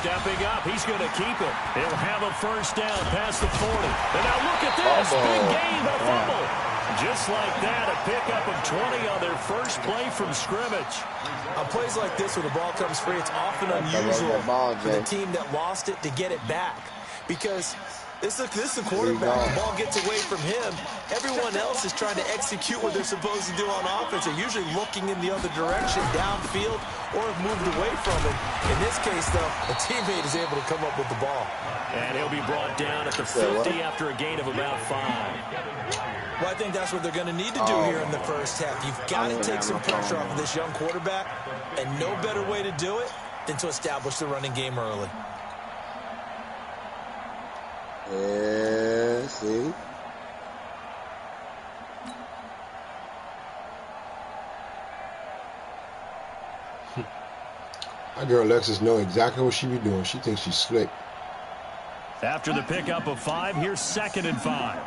stepping up. He's going to keep it. He'll have a first down past the 40. And now look at this. Big gain, but a fumble. Just like that, a pickup of 20 on their first play from scrimmage. On plays like this, when the ball comes free, it's often unusual for the team that lost it to get it back. Because this is a quarterback. The ball gets away from him. Everyone else is trying to execute what they're supposed to do on offense. They're usually looking in the other direction, downfield, or have moved away from it. In this case, though, a teammate is able to come up with the ball. And he'll be brought down at the 50 after a gain of about 5. Well, I think that's what they're going to need to do here in the first half. You've got to take some pressure off of this young quarterback, and no better way to do it than to establish the running game early. Yeah, see? My girl Alexis knows exactly what she be doing. She thinks she's slick. After the pickup of 5, here's 2nd and 5.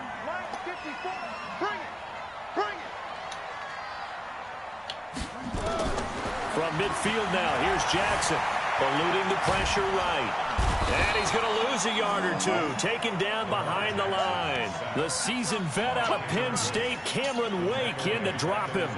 From midfield now, here's Jackson, eluding the pressure right. And he's going to lose a yard or two, taken down behind the line. The seasoned vet out of Penn State, Cameron Wake, in to drop him.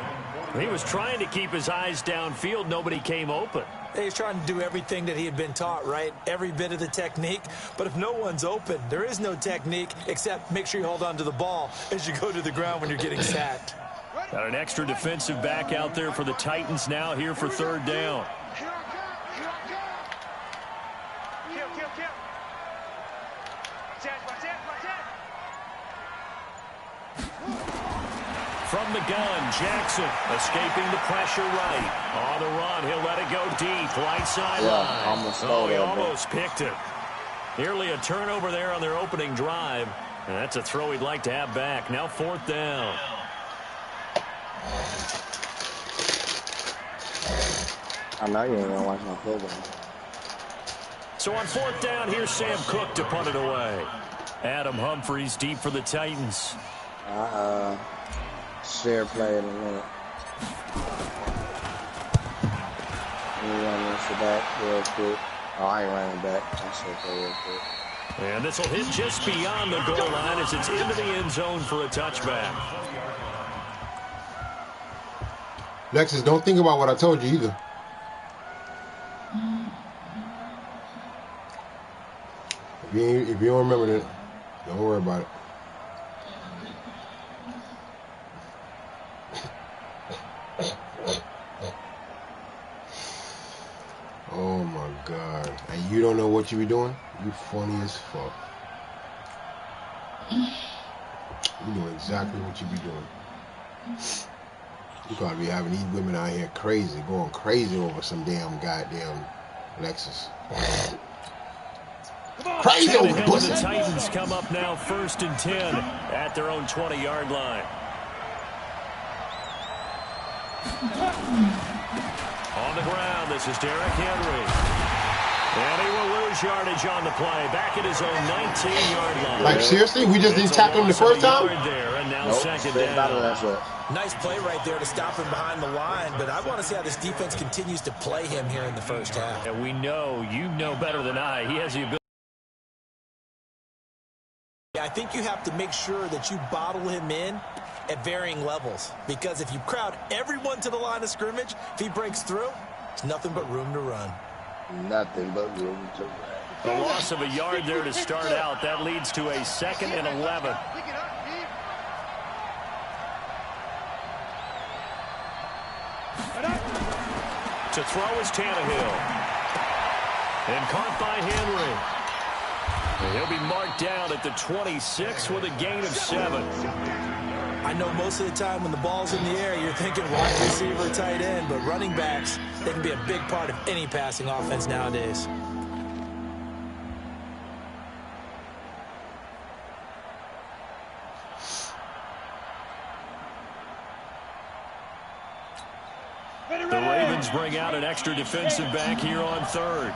He was trying to keep his eyes downfield. Nobody came open. He's trying to do everything that he had been taught, right? Every bit of the technique. But if no one's open, there is no technique except make sure you hold on to the ball as you go to the ground when you're getting sacked. Got an extra defensive back out there for the Titans now here for 3rd down. From the gun, Jackson escaping the pressure right. On the run, he'll let it go deep. Right sideline. He almost picked it. Nearly a turnover there on their opening drive. And that's a throw he'd like to have back. Now 4th down. I know you ain't gonna watch my football. So on 4th down, here's Sam Cook to punt it away. Adam Humphries deep for the Titans. Share play in a minute. Let me run this back real quick. Oh, I ain't running back. I share play real quick. And this will hit just beyond the goal line as it's into the end zone for a touchback. Lexus, don't think about what I told you either. If you don't remember that, don't worry about it. Oh my God. And you don't know what you be doing? You funny as fuck. You know exactly what you be doing. You probably be having these women out here crazy, going crazy over some damn goddamn Lexus. Crazy over pussy. The Titans come up now 1st and 10 at their own 20-yard line. On the ground, this is Derrick Henry. And he will lose yardage on the play. Back at his own 19-yard line. Like, seriously? We just didn't tackle him the first time? There, and now 2nd down. Nice play right there to stop him behind the line, but I want to see how this defense continues to play him here in the first half. And we know, you know better than I, he has the ability. I think you have to make sure that you bottle him in at varying levels, because if you crowd everyone to the line of scrimmage, if he breaks through, it's nothing but room to run. Nothing but room to run. The loss of a yard there to start out. That leads to a 2nd and 11. To throw is Tannehill. And caught by Henry. And he'll be marked down at the 26 with a gain of 7. I know most of the time when the ball's in the air, you're thinking wide receiver, tight end, but running backs, they can be a big part of any passing offense nowadays. The Ravens bring out an extra defensive back here on 3rd.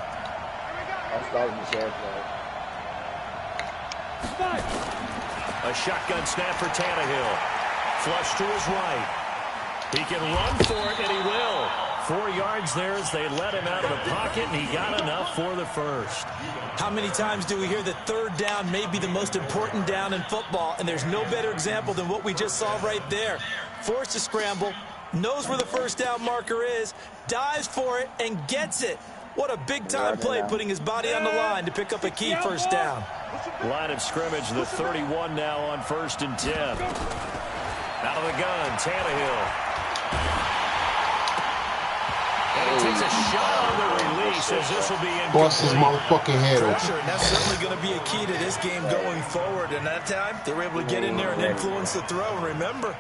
A shotgun snap for Tannehill. Flush to his right. He can run for it, and he will. 4 yards there as they let him out of the pocket, and he got enough for the first. How many times do we hear that third down may be the most important down in football, and there's no better example than what we just saw right there. Forced to scramble, knows where the first down marker is, dives for it, and gets it. What a big-time play, putting his body on the line to pick up a key first down. Line of scrimmage, the 31 now on 1st and 10. Out of the gun, Tannehill. And he takes a shot on the release as this will be incomplete. Bust his motherfucking head Pressure, open. and that's certainly going to be a key to this game going forward. And that time, they were able to get in there and influence the throw. And remember,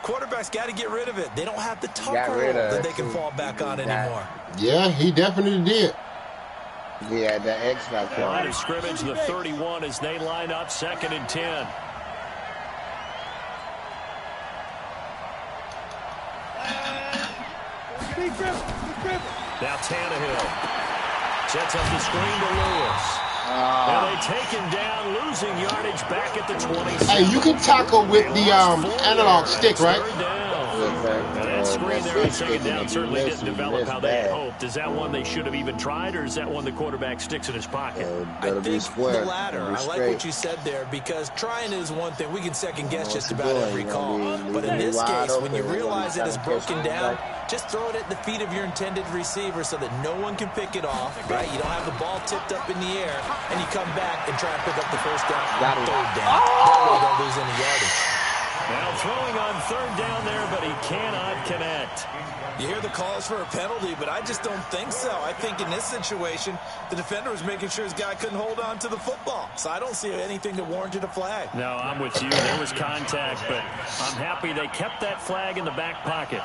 quarterbacks got to get rid of it. They don't have the tucker that they can fall back on anymore. Yeah, he definitely did. Yeah, the X factor. Line of scrimmage, the 31 as they line up 2nd and 10. Now Tannehill sets up the screen to Lewis. And they take him down, losing yardage back at the 26. Hey, you can tackle with the analog stick, right? And that screen there on 2nd down certainly didn't develop how they had hoped. Is that one they should have even tried, or is that one the quarterback sticks in his pocket? I think the latter. I like what you said there, because trying is one thing. We can second guess just about every call. But in this case, when you realize it is broken down, just throw it at the feet of your intended receiver so that no one can pick it off, right? You don't have the ball tipped up in the air, and you come back and try and pick up the first down on 3rd down. That way you don't lose any yardage. Now throwing on 3rd down there, but he cannot connect. You hear the calls for a penalty, but I just don't think so. I think in this situation, the defender was making sure his guy couldn't hold on to the football. So I don't see anything that warranted a flag. No, I'm with you. There was contact, but I'm happy they kept that flag in the back pocket.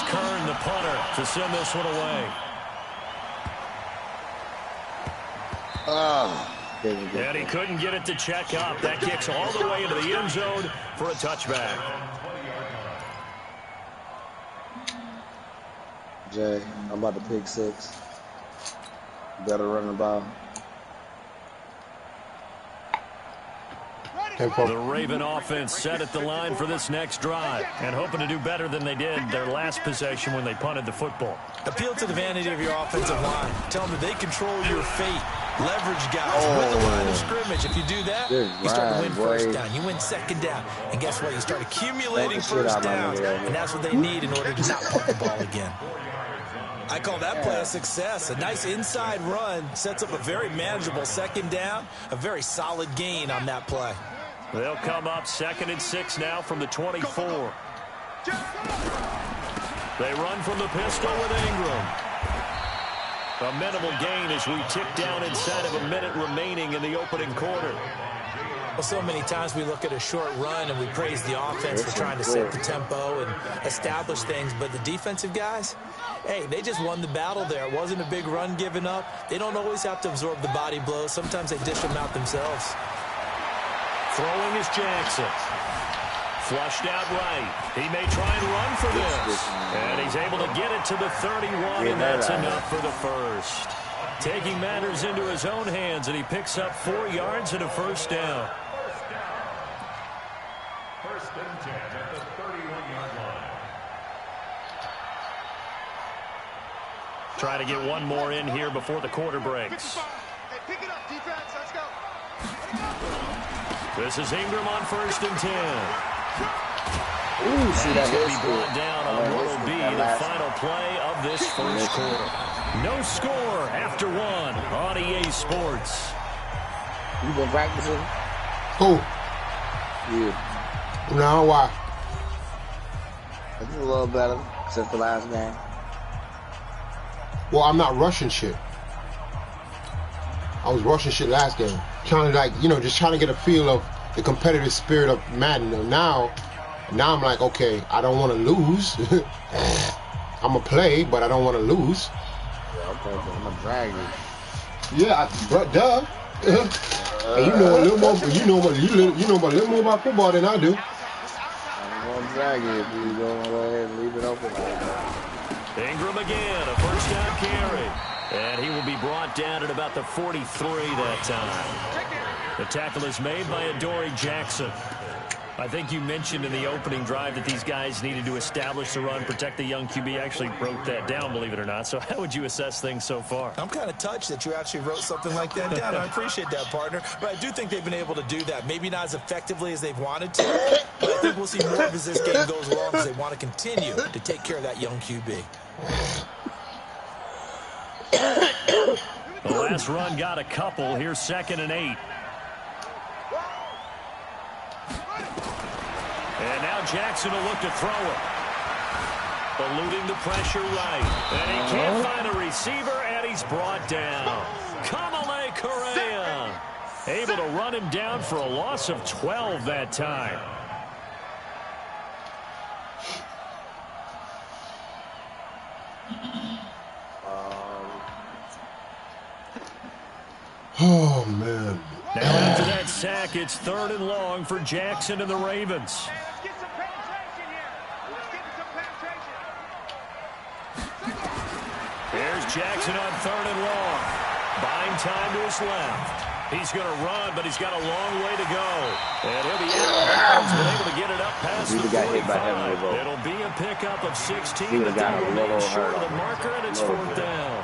Kern, the punter, to send this one away. And he couldn't get it to check up. That kicks all the way into the end zone for a touchback. Jay, I'm about to pick 6. Better run the ball. The Raven offense set at the line for this next drive and hoping to do better than they did their last possession when they punted the football. Appeal to the vanity of your offensive line. Tell them that they control your fate. Leverage guys. Win the line of scrimmage. If you do that, you start to win first down. You win 2nd down. And guess what? You start accumulating first downs. And that's what they need in order to not punt the ball again. I call that play a success. A nice inside run sets up a very manageable 2nd down. A very solid gain on that play. They'll come up 2nd and 6 now from the 24. They run from the pistol with Ingram. A minimal gain as we tick down inside of a minute remaining in the opening quarter. Well, so many times we look at a short run and we praise the offense for trying to set the tempo and establish things. But the defensive guys, hey, they just won the battle there. It wasn't a big run given up. They don't always have to absorb the body blows. Sometimes they dish them out themselves. Throwing is Jackson. Flushed out right. He may try and run for this. And he's able to get it to the 31, and that's enough for the first. Taking matters into his own hands, and he picks up 4 yards and a first down. 1st and 10 at the 31-yard line. Try to get one more in here before the quarter breaks. Pick it up, defense. Let's go. This is Ingram on 1st and 10. Ooh, see that He's going to be brought down on what will be the final play of this first quarter. No score after 1 on EA Sports. You been practicing? Who? Yeah. No, why? It's a little better since the last game. Well, I'm not rushing shit. I was rushing shit last game. Trying to, just trying to get a feel of the competitive spirit of Madden. Now I'm like, okay, I don't want to lose. I'm going to play, but I don't want to lose. Yeah, okay, I'm going to drag you. Yeah, duh. And you know a little more. You know a little more about football than I do. I'm going to drag you if you don't go ahead and leave it open like that. Ingram again, a first down carry. And he will be brought down at about the 43 that time. The tackle is made by Adoree Jackson. I think you mentioned in the opening drive that these guys needed to establish the run, protect the young QB. Actually wrote that down, believe it or not. So how would you assess things so far? I'm kind of touched that you actually wrote something like that down. I appreciate that, partner. But I do think they've been able to do that. Maybe not as effectively as they've wanted to. But I think we'll see more of as this game goes along because they want to continue to take care of that young QB. The last run got a couple. Here's 2nd and 8. And now Jackson will look to throw it. Eluding the pressure right. And he can't find a receiver, and he's brought down. Kamale Correa able to run him down for a loss of 12 that time. Oh, man. Now after that sack, it's 3rd and long for Jackson and the Ravens. Let's get some penetration here. Let's get some penetration. Here's Jackson on 3rd and long. Buying time to his left. He's going to run, but he's got a long way to go. And he'll be out of bounds, but able to get it up past the 45. It'll be a pickup of 16. He would have got a little short hurt. of the marker, and it's 4th down.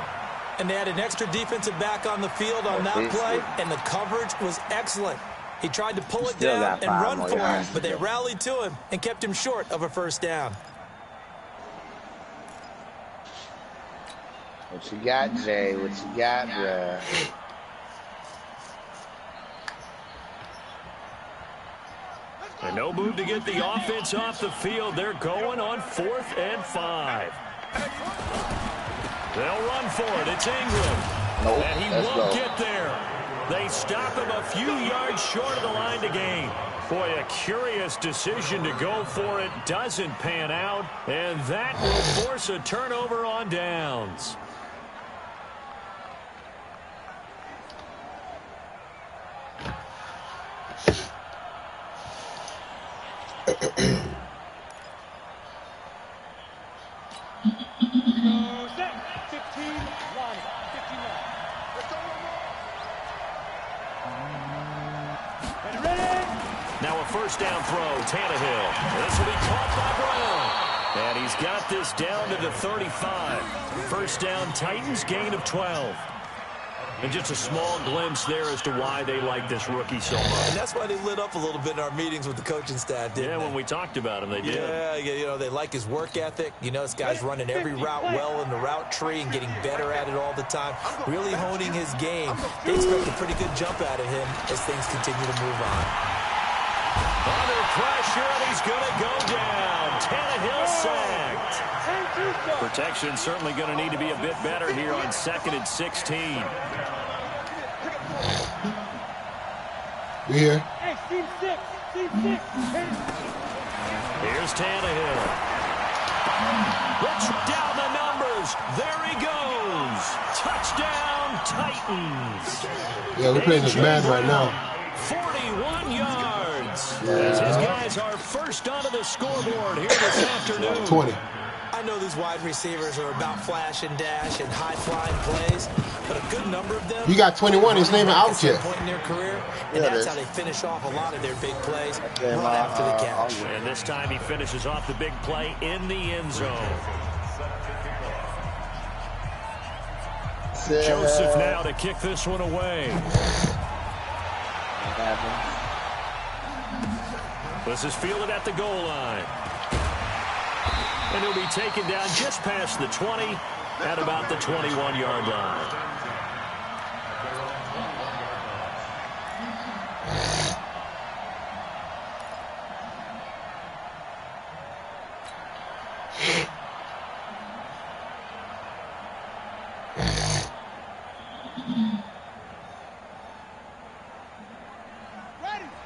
And they had an extra defensive back on the field on that play, and the coverage was excellent. He tried to pull it down and run for it, but they rallied to him and kept him short of a 1st down. What you got, Jay? What you got, bruh? And no move to get the offense off the field. They're going on 4th and 5. They'll run for it. It's Ingram. Nope, And he won't get there. They stop him a few yards short of the line to gain. Boy, a curious decision to go for it. Doesn't pan out. And that will force a turnover on downs. Now a 1st down throw, Tannehill. This will be caught by Brown. And he's got this down to the 35. 1st down, Titans, gain of 12. And just a small glimpse there as to why they like this rookie so much. And that's why they lit up a little bit in our meetings with the coaching staff, didn't they? Yeah, when we talked about him, they did. Yeah, you know, they like his work ethic. You know, this guy's running every route well in the route tree and getting better at it all the time. Really honing his game. They expect a pretty good jump out of him as things continue to move on. Under pressure, and he's going to go down. Tannehill sacked. Protection certainly going to need to be a bit better here on 2nd and 16. We here. Here's Tannehill. Let's down the numbers. There he goes. Touchdown, Titans. Yeah, we're playing this mad right now. 41 yards. As his guys are first onto the scoreboard here this afternoon. 20. I know these wide receivers are about flash and dash and high-flying plays, but a good number of them... You got 21. He's not even out yet. ...point in their career, and that's how they finish off a lot of their big plays, run after the catch. And this time he finishes off the big play in the end zone. Joseph now to kick this one away. This is fielded at the goal line. And he'll be taken down just past the 20 at about the 21-yard line.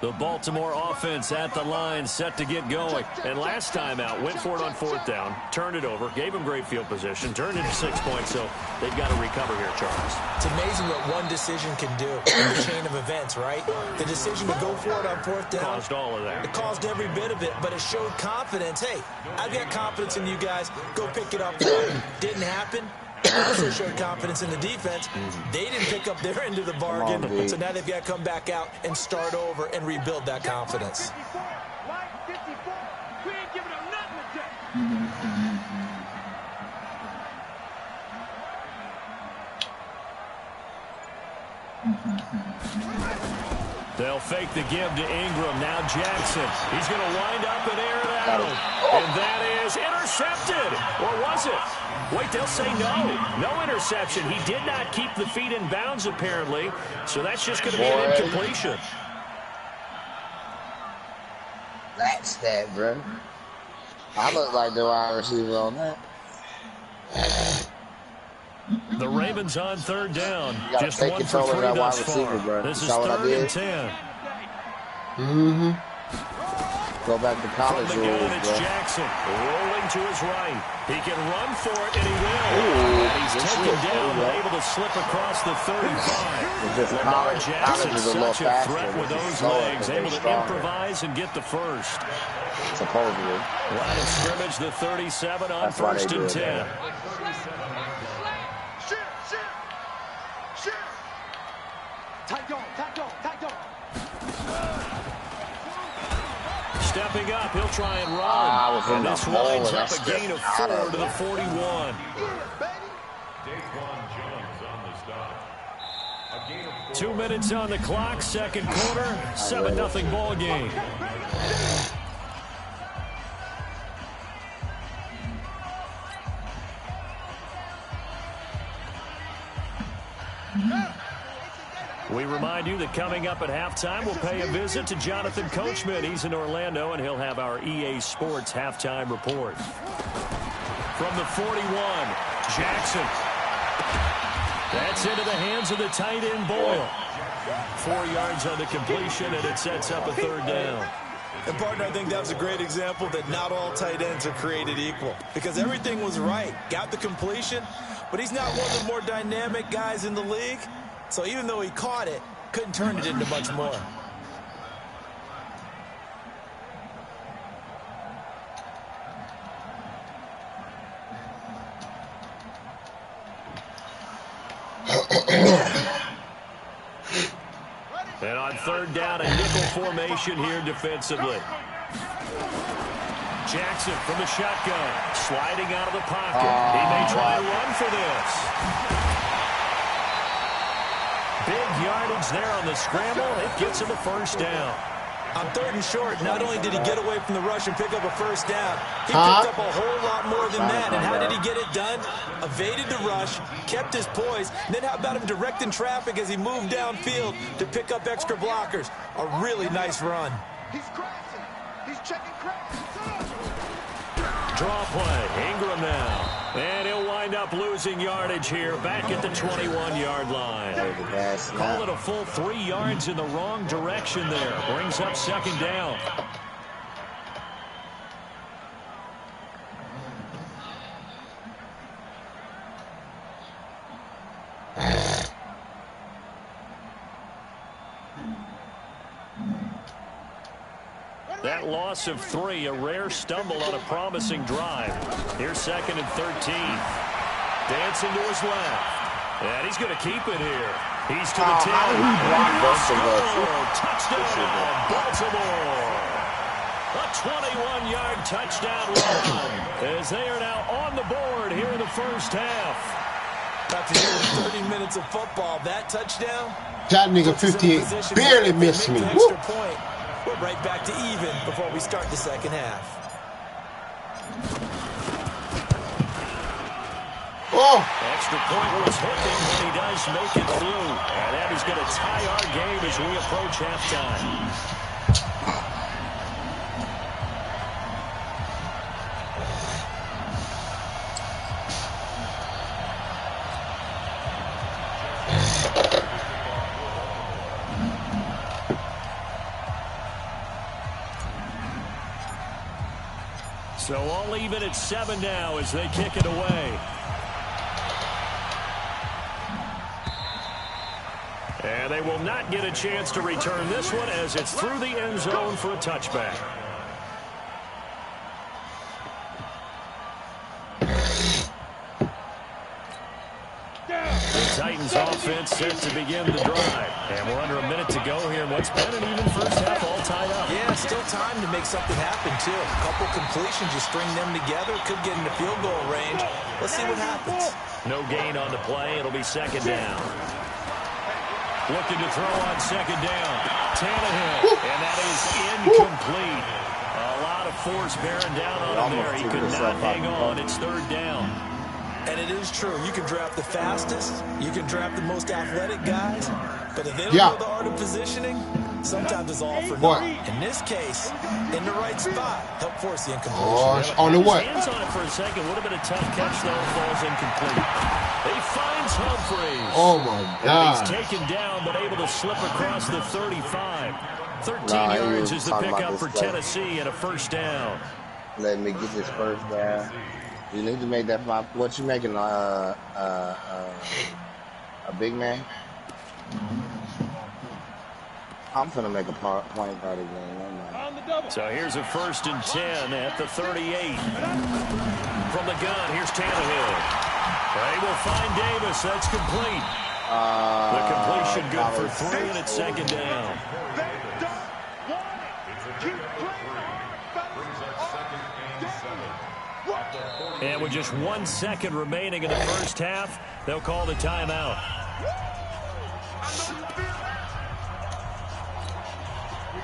The Baltimore offense at the line, set to get going. And last time out, went for it on 4th down, turned it over, gave them great field position, turned into 6 points, so they've got to recover here, Charles. It's amazing what one decision can do in the chain of events, right? The decision to go for it on 4th down. Caused all of that. It caused every bit of it, but it showed confidence. Hey, I've got confidence in you guys. Go pick it up. Didn't happen. also showed confidence in the defense. They didn't pick up their end of the bargain, so now they've got to come back out and start over and rebuild that confidence. We ain't giving them nothing today. They'll fake the give to Ingram. Now Jackson. He's going to wind up and air it out. And that is intercepted. Or was it? Wait, they'll say no. No interception. He did not keep the feet in bounds, apparently. So that's just going to be an incompletion. That's that, bro. I look like the wide receiver on that. The Ravens on third down. Just take 1 for 3 thus receiver, far. bro. This is That's 3rd and 10. Go back to college From the gun, rules, it's bro. Jackson rolling to his right. He can run for it, and he will. Ooh, And he's taken down, but able to slip across the 35. Lamar Jackson, such a threat with those legs, able to improvise and get the first. Supposedly. Line of scrimmage, the 37 on 1st and 10. Tight dog. Stepping up, he'll try and run. And this winds up a gain of 4 to the 41. 2 minutes on the clock, second quarter, 7-0 ball game. We remind you that coming up at halftime, we'll pay a visit to Jonathan Coachman. He's in Orlando, and he'll have our EA Sports halftime report. From the 41, Jackson. That's into the hands of the tight end, Boyle. 4 yards on the completion, and it sets up a 3rd down. And, partner, I think that was a great example that not all tight ends are created equal. Because everything was right. Got the completion, but he's not one of the more dynamic guys in the league. So even though he caught it, couldn't turn it into much more. And on 3rd down, a nickel formation here defensively. Jackson from the shotgun, sliding out of the pocket. He may try and run for this. Big yardage there on the scramble. It gets him a 1st down. On 3rd and short, not only did he get away from the rush and pick up a 1st down, he picked up a whole lot more than that. And how did he get it done? Evaded the rush, kept his poise, and then how about him directing traffic as he moved downfield to pick up extra blockers? A really nice run. He's crashing. He's checking cracks. Draw play. Ingram now. And he'll wind up losing yardage here back at the 21-yard line. Call it a full 3 yards in the wrong direction there. Brings up 2nd down. That loss of 3, a rare stumble on a promising drive. Here's 2nd and 13. Dancing to his left. And he's going to keep it here. He's to the 10. Touchdown, Baltimore. A 21-yard touchdown run as they are now on the board here in the 1st half. About to hear 30 minutes of football. That touchdown. That nigga 58 barely missed me. Extra point. We're right back to even before we start the 2nd half. Extra point was hooking, but he does make it through. And that is going to tie our game as we approach halftime. So all even at 7 now as they kick it away. And they will not get a chance to return this one as it's through the end zone for a touchback. Titans offense set to begin the drive. And we're under a minute to go here in what's been an even first half, all tied up. Yeah, still time to make something happen, too. A couple completions, you string them together, could get into field goal range. Let's see what happens. No gain on the play. It'll be second down. Looking to throw on second down. Tannehill, and that is incomplete. A lot of force bearing down on him there. He could not hang on. It's third down. And it is true. You can draft the fastest. You can draft the most athletic guys. But if they don't know the art of positioning, sometimes it's all for naught. In this case, in the right spot, help force the incompletion. On the what? Hands on it for a second. Would have been a tough catch, though. Falls incomplete. He finds Humphreys. Oh, my God. He's taken down, but able to slip across the 35. 13 yards is the pickup for Tennessee and a first down. Let me get this first down. You need to make that. What you making? A big man? I'm finna make a point party game. So here's a 1st and 10 at the 38. From the gun, here's Tannehill. They will find Davis. That's complete. The completion good for 3, and it's second down. And with just 1 second remaining in the first half, they'll call the timeout.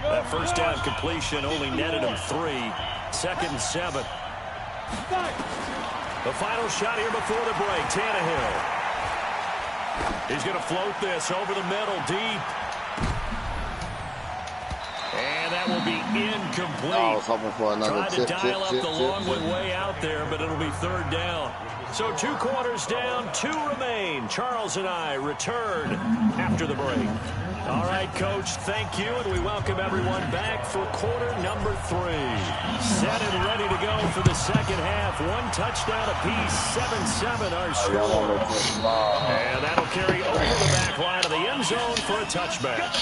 That first down completion only netted him 3. 2nd and 7. The final shot here before the break. Tannehill. He's going to float this over the middle, deep. And that will be incomplete. I was hoping for another Tried to dial up the long one way out there, but it'll be third down. So 2 quarters down, 2 remain. Charles and I return after the break. All right, Coach, thank you, and we welcome everyone back for quarter number 3. Set and ready to go for the second half. 1 touchdown apiece, 7-7 our score. And that'll carry over the back line of the end zone for a touchback.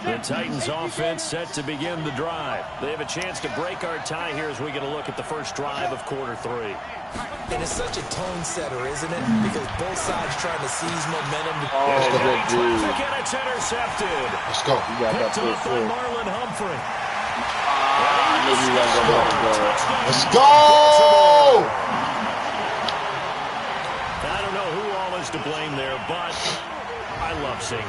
The Titans offense set to begin the drive. They have a chance to break our tie here as we get a look at the first drive of quarter 3. And it's such a tone setter, isn't it? Because both sides trying to seize momentum. Traffic, and it's intercepted. Let's go. Picked off by Marlon Humphrey. Let's go! I don't know who all is to blame there, but I love seeing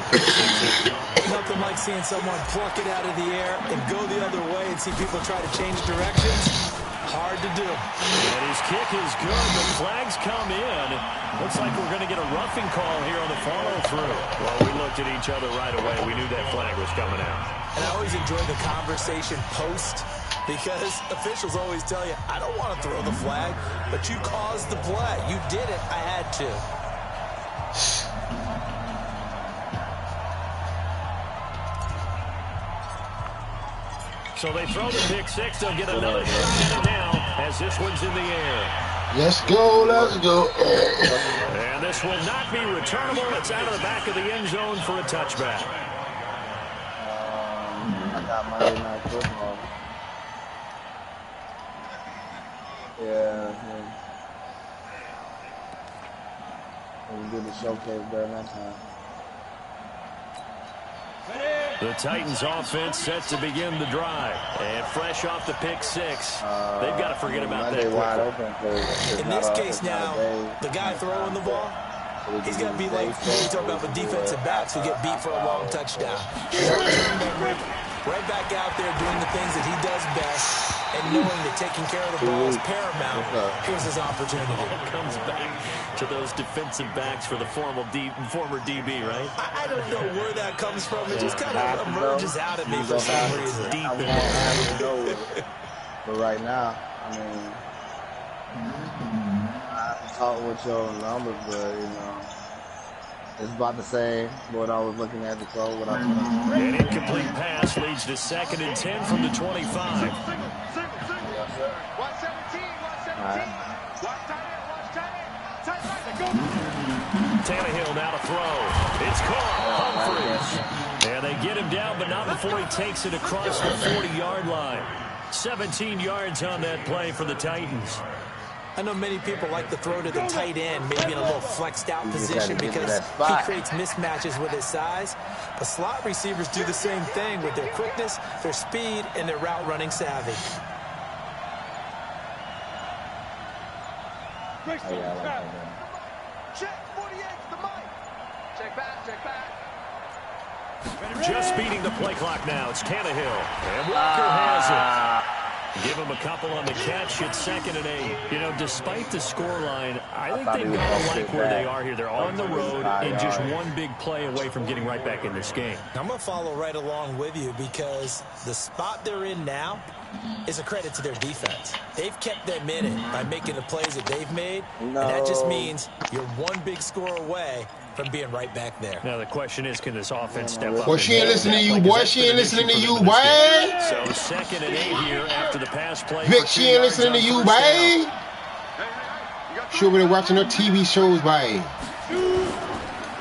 Nothing like seeing someone pluck it out of the air and go the other way and see people try to change directions. Hard to do. And his kick is good. The flags come in. Looks like we're going to get a roughing call here on the follow-through. Well, we looked at each other right away. We knew that flag was coming out. And I always enjoy the conversation post because officials always tell you, I don't want to throw the flag, but you caused the play. You did it. I had to. So they throw the pick 6. They'll get another shot at it now as this one's in the air. Let's go, let's go. And this will not be returnable. It's out of the back of the end zone for a touchback. I got Monday Night Football. Yeah. We did the showcase better that time. The Titans offense set to begin the drive. And fresh off the pick 6. They've got to forget about that. Wide open in this case now, the guy throwing the ball, he's got to be like we talk about the defensive backs who get beat for a long touchdown. Right back out there doing the things that he does best and knowing that taking care of the ball is paramount. Here's his opportunity. Comes back to those defensive backs for the former DB, right? I don't know where that comes from. It just kind of emerges out at me for some reason. Deep in there. But right now, I mean, I talk with your numbers, but, you know, it's about the same what I was looking at before. An incomplete pass leads to 2nd and 10 from the 25. Yes, sir. 117, 117. Tannehill now to throw. It's caught. Humphries. And they get him down, but not before he takes it across the 40-yard line. 17 yards on that play for the Titans. I know many people like to throw to the tight end, maybe in a little flexed out position because he creates mismatches with his size. But slot receivers do the same thing with their quickness, their speed, and their route running savvy. Check 48 to Mike. Check back, check back. Just beating the play clock now. It's Tannehill. And Walker has it. Give him a couple on the catch. It's 2nd and 8. You know, despite the scoreline, I think they've got to like where they are here. They're on the road and just one big play away from getting right back in this game. I'm going to follow right along with you because the spot they're in now is a credit to their defense. They've kept them in it by making the plays that they've made, and that just means you're one big score away from being right back there. Now the question is, can this offense step up? Boy, she ain't listening to you, boy. She ain't listening to you, boy. So 2nd and 8 here after the pass play. Vic, she ain't listening to you, boy. She over there watching her TV shows, boy.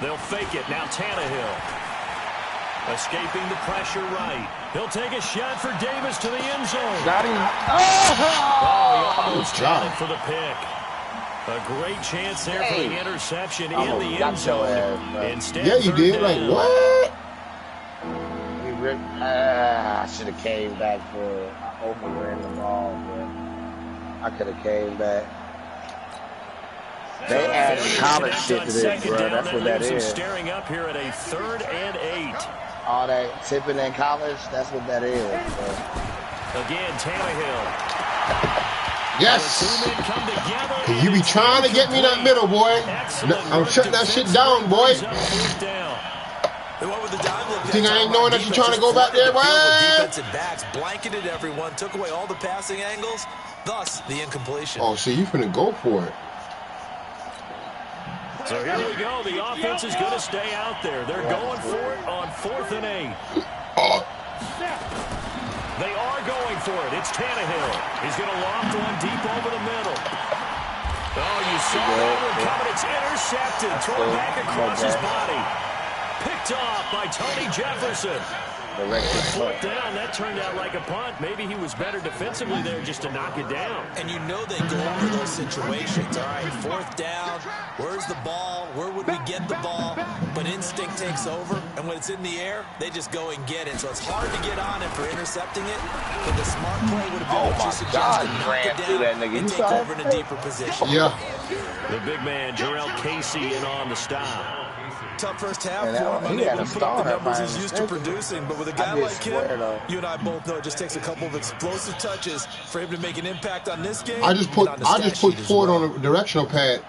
They'll fake it. Now Tannehill. Escaping the pressure right. He'll take a shot for Davis to the end zone. Got him. Oh, he almost got it for the pick. A great chance there for the interception in the end zone. Instead, yeah, you did. Like, what? I should have came back for it. I overran the ball, but I could have came back. They add college shit to this, bro. That's what that is. Staring up here at a 3rd and 8. All that tipping in college, that's what that is, bro. Again, Tannehill. Yes. You be trying to get me in that middle, boy. I'm shutting that shit down, boy. Think I ain't knowing that you're trying to go back there, boy? Defensive backs blanketed everyone, took away all the passing angles, thus the incompletion. Oh, so you finna go for it. So here we go. The offense is going to stay out there. They're going for it on 4th and 8. They are going for it. It's Tannehill. He's going to loft one deep over the middle. Oh, you saw that one coming. It's intercepted. Thrown back across his body. Picked off by Tony Jefferson. 4th down. That turned out like a punt. Maybe he was better defensively there just to knock it down. And you know they go over those situations. All right, 4th down. Where's the ball? Where would we get the ball? But instinct takes over, and when it's in the air, they just go and get it. So it's hard to get on it for intercepting it, but the smart play would have been what you suggested. Knock it down and take over in a deeper position. Yeah. The big man, Jarrell Casey, in on the stop. Tough first half for him. Unable to put up the numbers he's used to producing, but with a guy like him, you and I both know it just takes a couple of explosive touches for him to make an impact on this game. I just put Ford on a directional pad.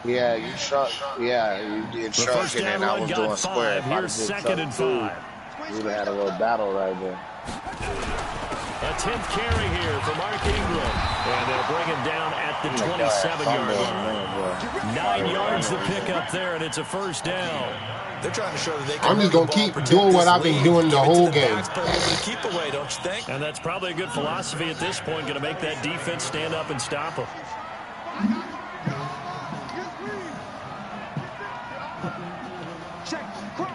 Yeah, you struck. Yeah, you did struck, and then I was doing square. Here's 2nd and 5. We would have had a little battle right there. A 10th carry here for Mark Ingram. And they'll bring him down at the 27-yard line. 9 yards to pick up there, and it's a 1st down. They're trying to show that they can. I'm just going to keep doing what I've been doing the whole game. Keep away, don't you think? And that's probably a good philosophy at this point, going to make that defense stand up and stop him. Check, crunch.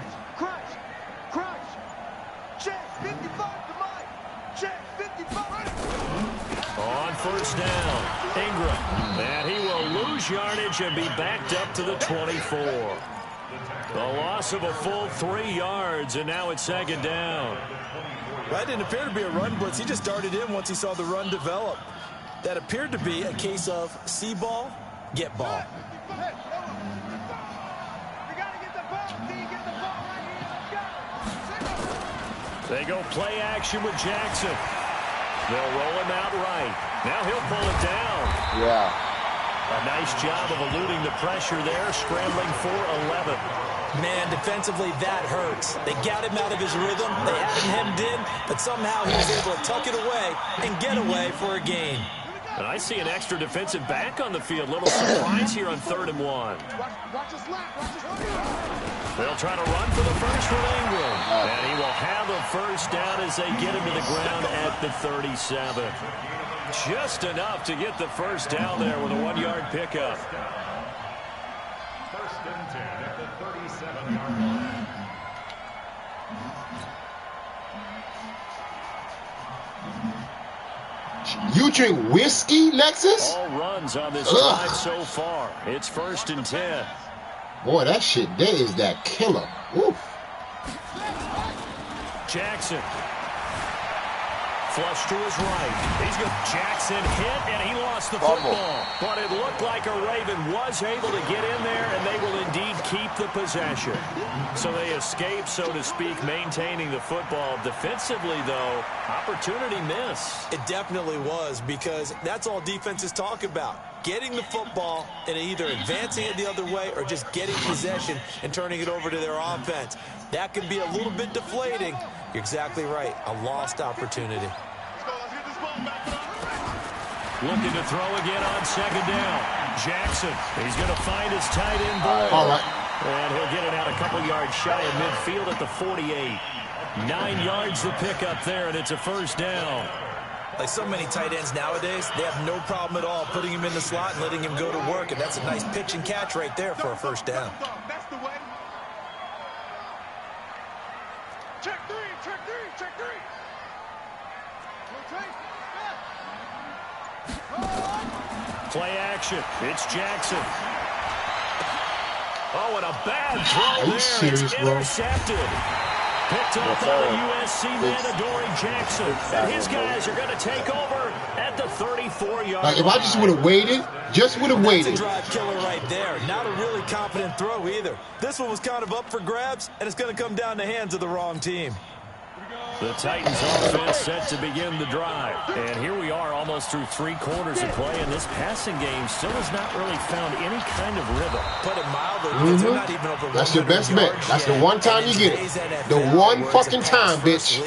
Check, 55 to Mike. Check, 55. On 1st down, Ingram. And he will lose yardage and be backed up to the 24. The loss of a full 3 yards, and now it's 2nd down. That didn't appear to be a run blitz. He just darted in once he saw the run develop. That appeared to be a case of see ball, get ball. They go play action with Jackson. They'll roll him out right. Now he'll pull it down. Yeah. A nice job of eluding the pressure there, scrambling for 11. Man, defensively, that hurts. They got him out of his rhythm. They had him hemmed in, but somehow he was able to tuck it away and get away for a gain. And I see an extra defensive back on the field. Little surprise here on 3rd and 1. They'll try to run for the first with Ingram. And he will have a 1st down as they get him to the ground at the 37. Just enough to get the 1st down there with a 1-yard pickup. 1st and You drink whiskey, Lexus? All runs on this drive so far. It's 1st and 10. Boy, that shit there is that killer. Woo. Jackson. Flush to his right. He's got Jackson hit, and he lost the football. But it looked like a Raven was able to get in there, and they will indeed keep the possession. So they escape, so to speak, maintaining the football. Defensively, though, opportunity miss. It definitely was, because that's all defenses talk about. Getting the football and either advancing it the other way or just getting possession and turning it over to their offense. That can be a little bit deflating. You're exactly right. A lost opportunity. Looking to throw again on 2nd down. Jackson, he's going to find his tight end ball. All right. And he'll get it out a couple yards shy of midfield at the 48. 9 yards the pickup there, and it's a 1st down. Like so many tight ends nowadays, they have no problem at all putting him in the slot and letting him go to work, and that's a nice pitch and catch right there for a 1st down. That's the way. Check three, check three, check three. Rotate. Play action. It's Jackson. Oh, and a bad throw there. Serious, it's intercepted. Picked up by the USC man, Adoree Jackson. And his guys are going to take over at the 34-yard line. Like, if I just would have waited, That's a drive killer right there. Not a really confident throw either. This one was kind of up for grabs, and it's going to come down the hands of the wrong team. The Titans offense set to begin the drive. And here we are almost through 3 quarters of play, and this passing game still has not really found any kind of rhythm. Put it mildly, they're not even over. That's your best bet. That's the one time you get it. The one fucking time, bitch.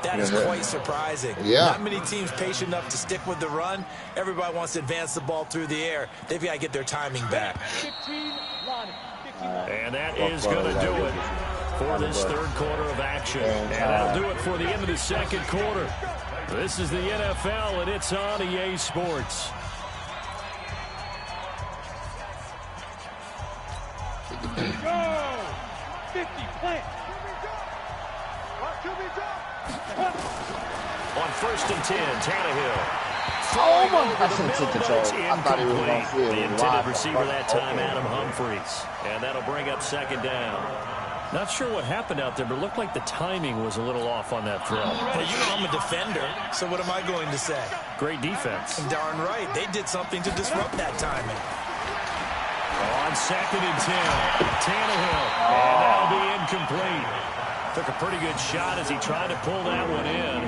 That is quite surprising. Yeah. Not many teams patient enough to stick with the run. Everybody wants to advance the ball through the air. They've got to get their timing back. And that is going to do it for this 3rd quarter of action. And that'll do it for the end of the 2nd quarter. This is the NFL, and it's on EA Sports. Go! 50, plant. On 1st and 10, Tannehill. Oh my! I should have took control. I thought he was going to field. The intended receiver that time, Adam Humphries. And that'll bring up 2nd down. Not sure what happened out there, but it looked like the timing was a little off on that throw. Well, you know I'm a defender, so what am I going to say? Great defense. Darn right. They did something to disrupt that timing. On 2nd and 10, Tannehill. And that'll be incomplete. Took a pretty good shot as he tried to pull that one in.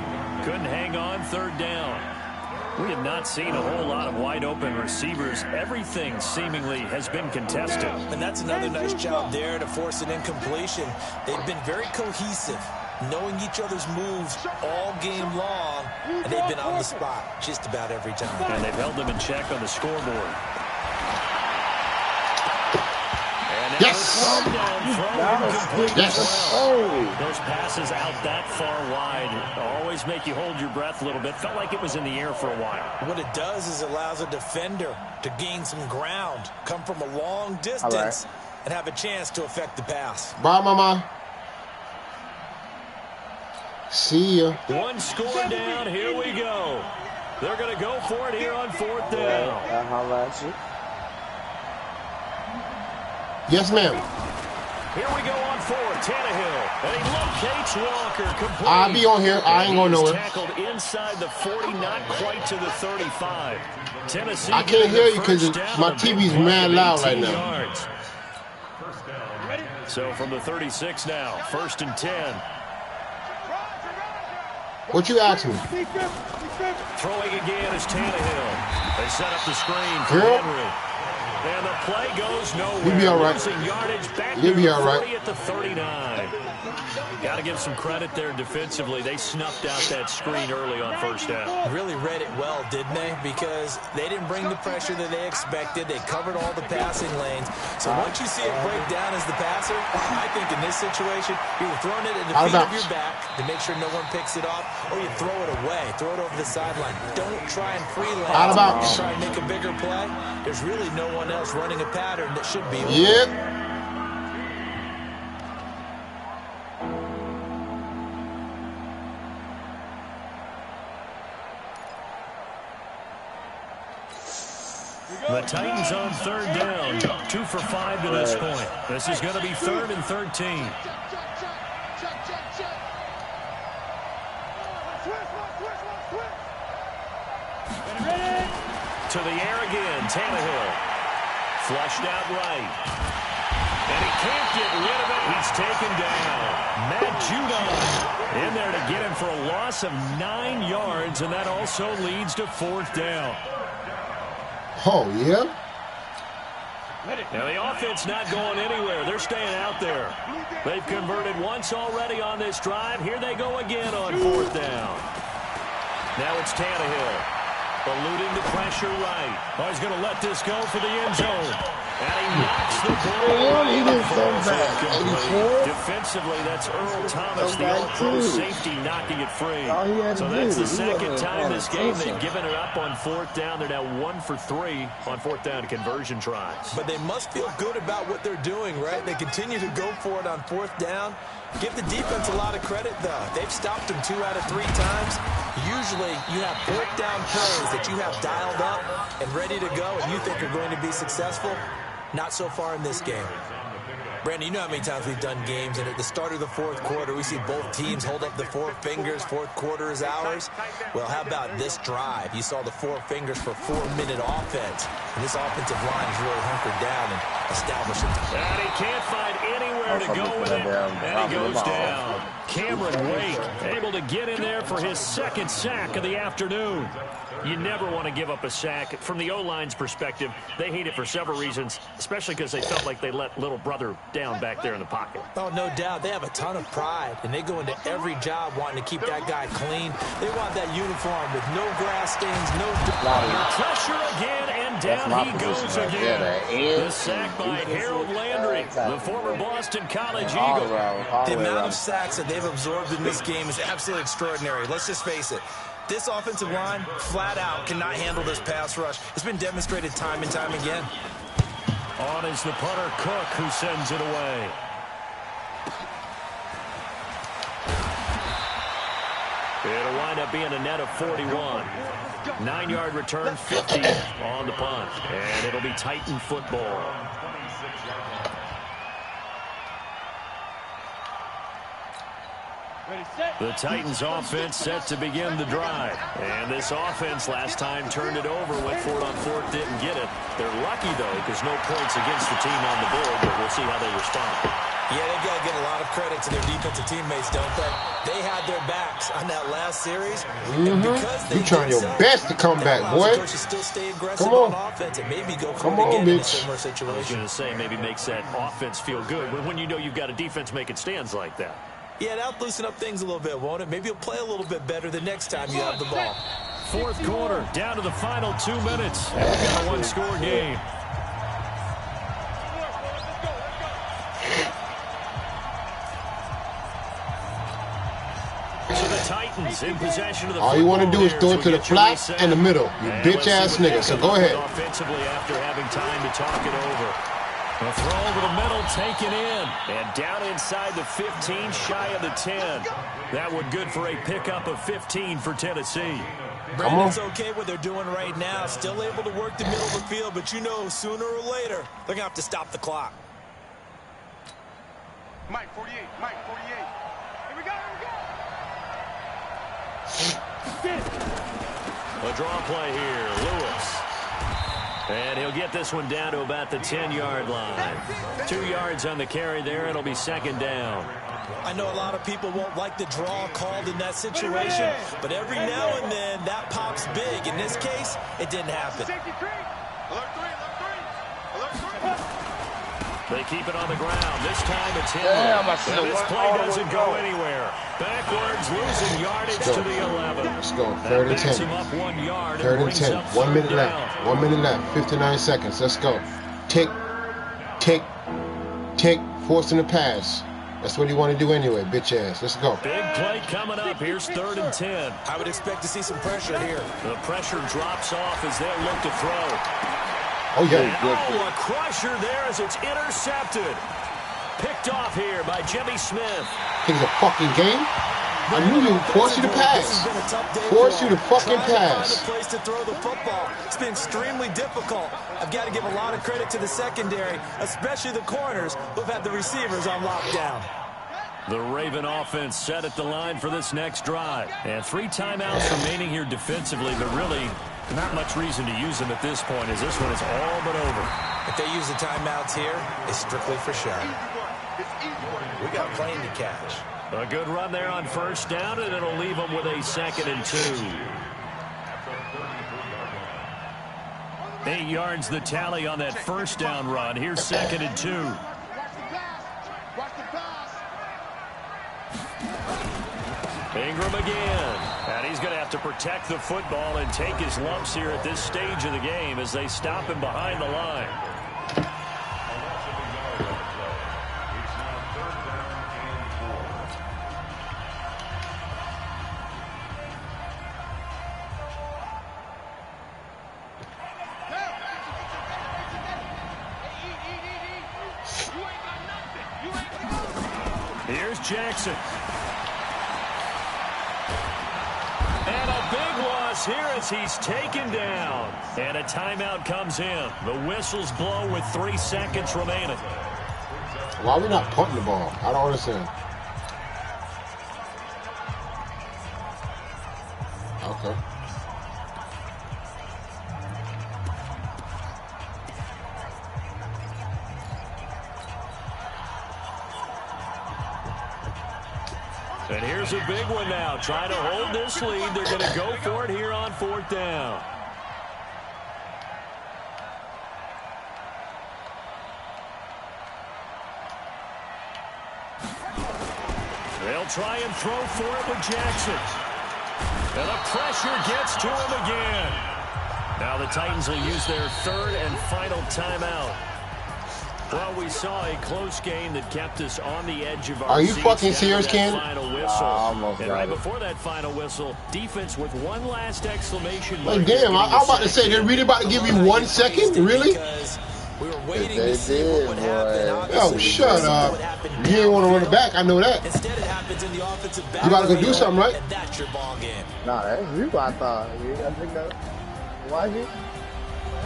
Couldn't hang on. 3rd down. We have not seen a whole lot of wide-open receivers. Everything seemingly has been contested. And that's another nice job there to force an incompletion. They've been very cohesive, knowing each other's moves all game long, and they've been on the spot just about every time. And they've held them in check on the scoreboard. Yes! Yes! Those passes out that far wide always make you hold your breath a little bit. Felt like it was in the air for a while. What it does is it allows a defender to gain some ground, come from a long distance, and have a chance to affect the pass. Bye, Mama. See ya. One score down. Here we go. They're going to go for it here on 4th down. Yes, ma'am. Here we go on 4th. Tannehill. And he locates Walker. Complete. I'll be on here. I ain't going nowhere. Tackled inside the 40, not quite to the 35. Tennessee. I can't hear you because my TV's mad loud right now. Yards. So from the 36 now, 1st and 10. What you asking me? Throwing again is Tannehill. They set up the screen for Girl. Henry. And the play goes nowhere. You'll be all right. Losing yardage back You'll be to all the right. 40 at the 39. Got to give some credit there defensively. They snuffed out that screen early on 1st down. Really read it well, didn't they? Because they didn't bring the pressure that they expected. They covered all the passing lanes. So once you see it break down as the passer, I think in this situation, you're throwing it in the feet of your back to make sure no one picks it off, or you throw it away, throw it over the sideline. Don't try and freelance. Out of bounds. Try and make a bigger play. There's really no one else running a pattern that should be. Yep. Titans on third down. 2 for 5 to this point. This is going to be 3rd and 13. To the air again, Tannehill. Flushed out right. And he can't get rid of it. He's taken down. Matt Judon in there to get him for a loss of 9 yards, and that also leads to 4th down. Oh, yeah? Now, the offense not going anywhere. They're staying out there. They've converted once already on this drive. Here they go again on 4th down. Now it's Tannehill. Eluding the pressure right. Oh, he's going to let this go for the end zone. And he knocks the ball. Defensively, that's Earl Thomas, the all-pro safety, knocking it free. So that's the second time this game they've given it up on 4th down. They're now 1 for 3 on 4th down conversion tries. But they must feel good about what they're doing, right? They continue to go for it on 4th down. Give the defense a lot of credit, though. They've stopped them 2 out of 3 times. Usually, you have 4th down plays that you have dialed up and ready to go, and you think are going to be successful. Not so far in this game. Brandon, you know how many times we've done games, and at the start of the 4th quarter, we see both teams hold up the 4 fingers. 4th quarter is ours. Well, how about this drive? You saw the 4 fingers for 4-minute offense. And this offensive line is really hunkered down and establishing. And he can't find anywhere to go with it. And he goes down. Cameron Wake able to get in there for his 2nd sack of the afternoon. You never want to give up a sack. From the O-line's perspective, they hate it for several reasons, especially because they felt like they let little brother down back there in the pocket. Oh, no doubt. They have a ton of pride, and they go into every job wanting to keep that guy clean. They want that uniform with no grass stains, no pressure again, and down he goes again. The sack by Harold Landry, the former Boston College Eagle. The amount of sacks that they've absorbed in this game is absolutely extraordinary. Let's just face it. This offensive line, flat out, cannot handle this pass rush. It's been demonstrated time and time again. On is the punter, Cook, who sends it away. It'll wind up being a net of 41. 9-yard return, 50 on the punt. And it'll be Titan football. The Titans offense set to begin the drive. And this offense last time turned it over, went for it on 4th, didn't get it. They're lucky, though, because no points against the team on the board, but we'll see how they respond. Yeah, they've got to get a lot of credit to their defensive teammates, don't they? They had their backs on that last series. You're trying your best to come back, boy. Still stay aggressive on offense and maybe go for it again in a similar situation. I was going to say, maybe makes that offense feel good when you know you've got a defense making stands like that. Yeah, that'll loosen up things a little bit, won't it? Maybe you'll play a little bit better the next time you have the ball. 4th quarter, down to the final 2 minutes. And we've got a 1-score game. So the Titans in possession of the all you want to do is throw it to the flat and the middle. You bitch-ass nigga, so go ahead. Offensively after having time to talk it over. A throw over the middle, taken in. And down inside the 15, shy of the 10. That would good for a pickup of 15 for Tennessee. Brandon, it's okay what they're doing right now. Still able to work the middle of the field, but you know sooner or later, they're going to have to stop the clock. Mike 48, Mike 48. Here we go, here we go. A draw play here, Lewis. And he'll get this one down to about the 10-yard line. 2 yards on the carry there. It'll be 2nd down. I know a lot of people won't like the draw called in that situation, but every now and then that pops big. In this case, it didn't happen. They keep it on the ground. This time it's him. And this play doesn't go anywhere. Backwards, losing yardage to the 11. Let's go. 3rd and 10. 1 yard. 3rd and 10. 1 minute left. 1 minute left. 59 seconds. Let's go. Tick, tick, tick. Forcing the pass. That's what you want to do anyway, bitch ass. Let's go. Big play coming up. Here's 3rd and 10. I would expect to see some pressure here. The pressure drops off as they'll look to throw. Oh, yeah. And, a crusher there as it's intercepted. Picked off here by Jimmy Smith. Think it's a fucking game? I knew you would force you to pass. Force you to fucking pass. Find a place to throw the football. It's been extremely difficult. I've got to give a lot of credit to the secondary, especially the corners who've had the receivers on lockdown. The Raven offense set at the line for this next drive. And 3 timeouts remaining here defensively, but really not much reason to use them at this point as this one is all but over. If they use the timeouts here, it's strictly for show. We got a plane to catch. A good run there on first down, and it'll leave them with a 2nd and 2. 8 yards the tally on that first down run. Here's 2nd and 2. Ingram again. And he's going to have to protect the football and take his lumps here at this stage of the game as they stop him behind the line. Here's Jackson. And a big loss here as he's taken down. And a timeout comes in. The whistles blow with 3 seconds remaining. Why are we not punting the ball? I don't understand. Okay. And here's a big one now. Trying to hold this lead. They're going to go for it here on 4th down. They'll try and throw for it with Jackson. And the pressure gets to him again. Now the Titans will use their 3rd and final timeout. Well, we saw a close game that kept us on the edge of our Are you seats fucking down serious, to Ken? that final whistle. And right before that final whistle, defense with one last exclamation mark. Like, damn, I'm about to say, they're really about to give you 1 second? Really? We were waiting to see what would happen. Oh, shut up. You ain't want to run it back. I know that. Instead, it happens in the offensive back. You about to go do something, right? And that's your ball game. Nah, that's you. I thought. I think that. Why you?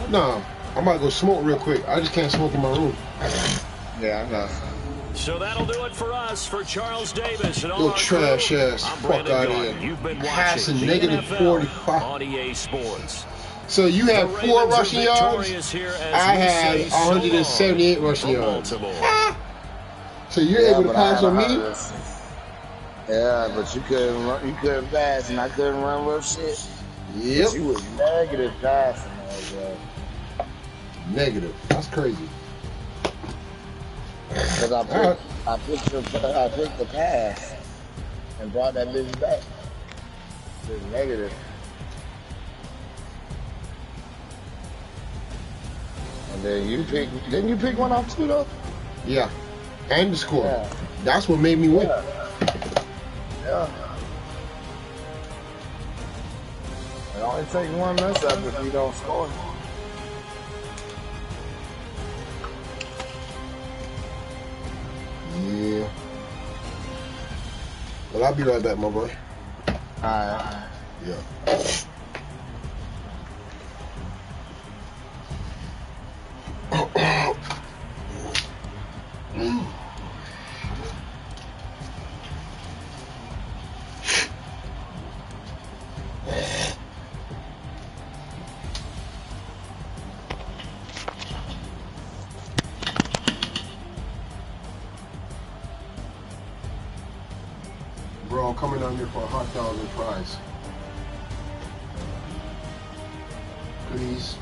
No, I'm about to go smoke real quick. I just can't smoke in my room. Yeah, I know. So that'll do it for us. For Charles Davis and all Little our trash crew, ass. I'm Fuck Brandon out of Garden. here. You've been Passing watching the negative NFL 45. on EA Sports. So you had The 4 Ravens are rushing yards. victorious here as I we had say so 178 long rushing from yards. Baltimore. So you're able to but pass I on me? had 100. Yeah, but you couldn't run, you couldn't pass, and I couldn't run worth shit. Yep. But you was negative passing, bro. Negative. That's crazy. Because I picked the pass and brought that bitch back. It's negative. And then didn't you pick one off too though? Yeah. And the score. Yeah. That's what made me win. Yeah. It only takes one mess up if you don't score. Yeah. Well, I'll be right back, my boy. Alright. Yeah. Bro, I'm coming down here for a hot dog and fries. Please.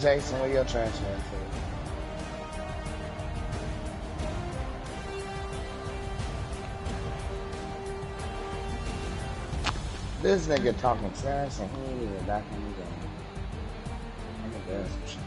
Jason, where your transfer to? This nigga talking trash and he ain't even back in the game. I'm gonna do some shit.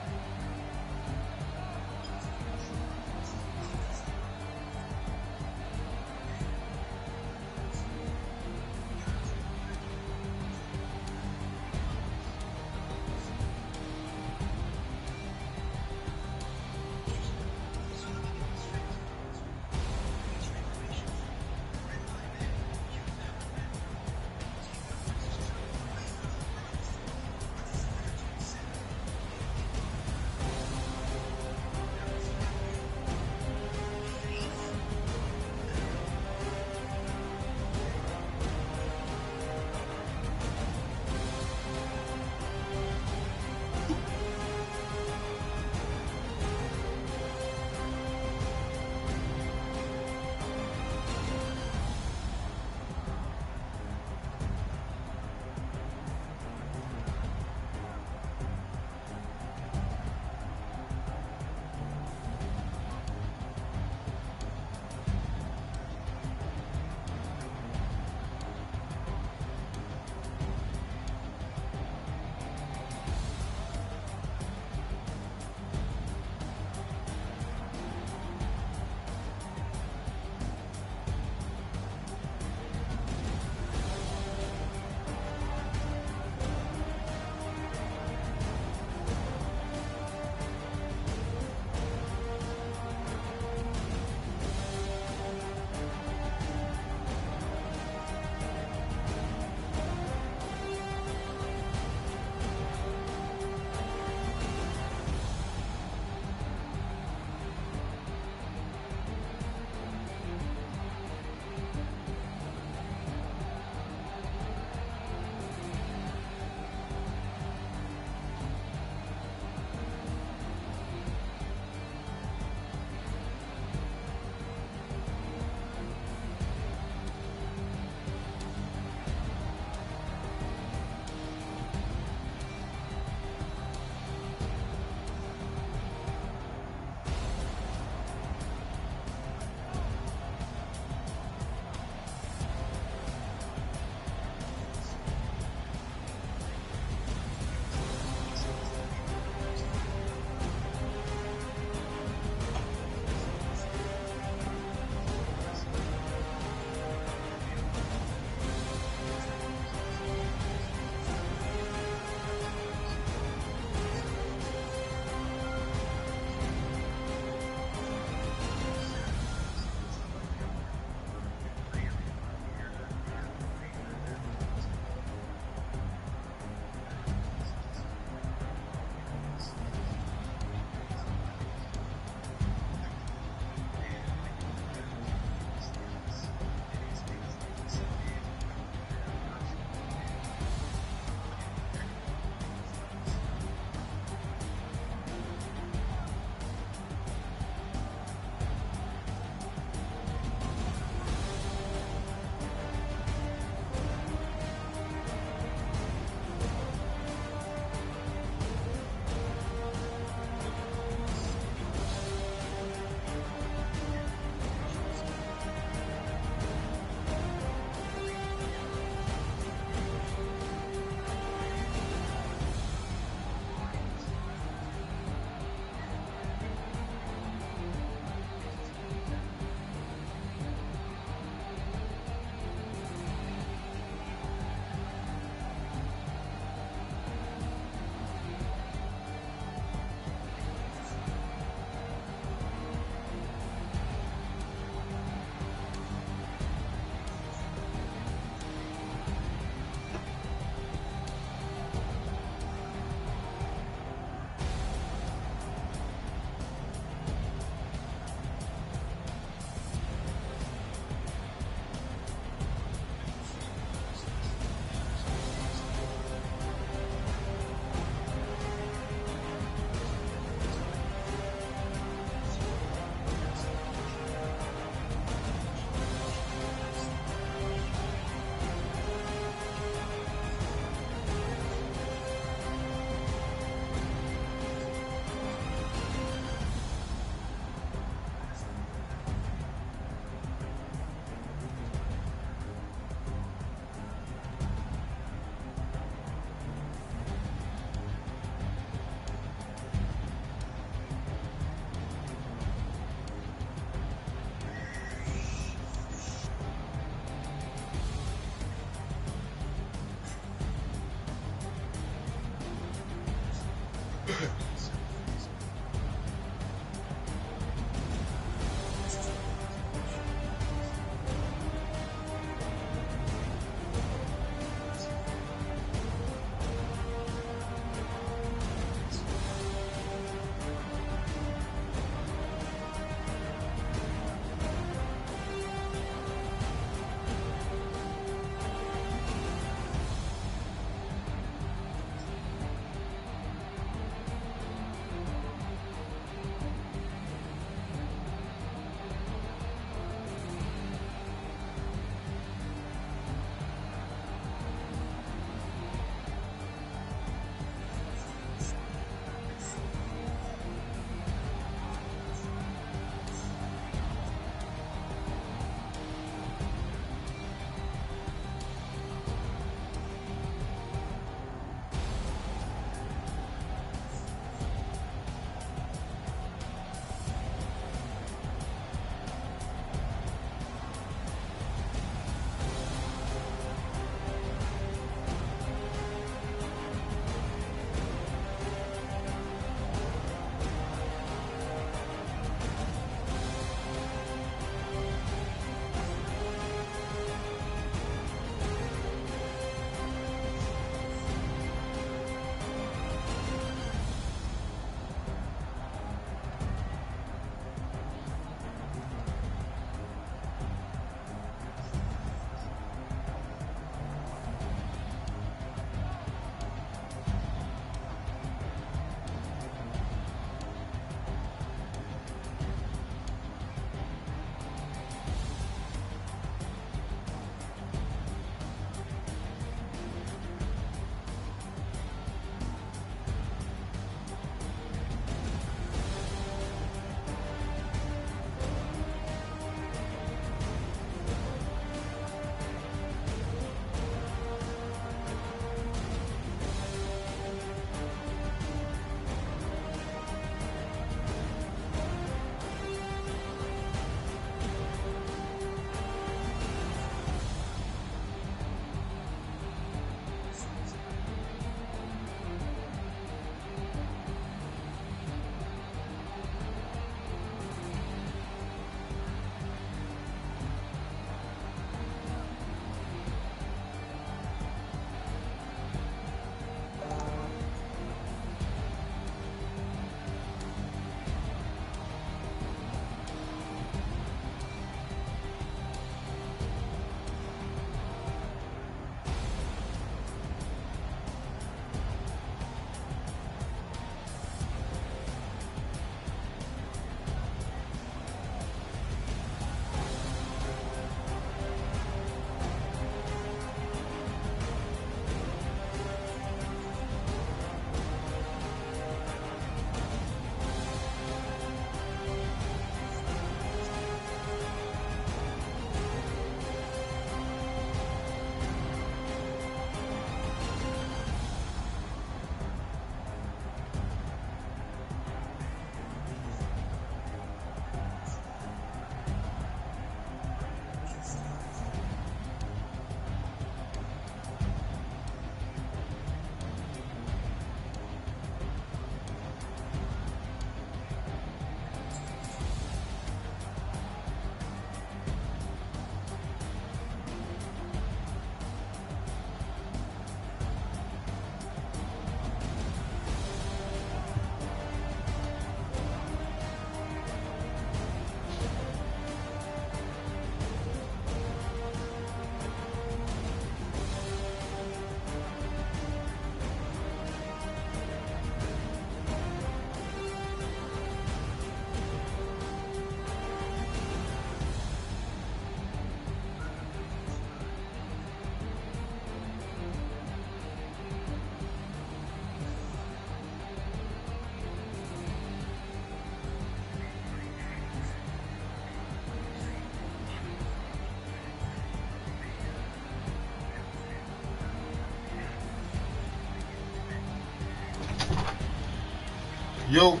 Yo.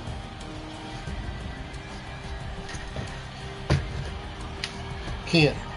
Can't.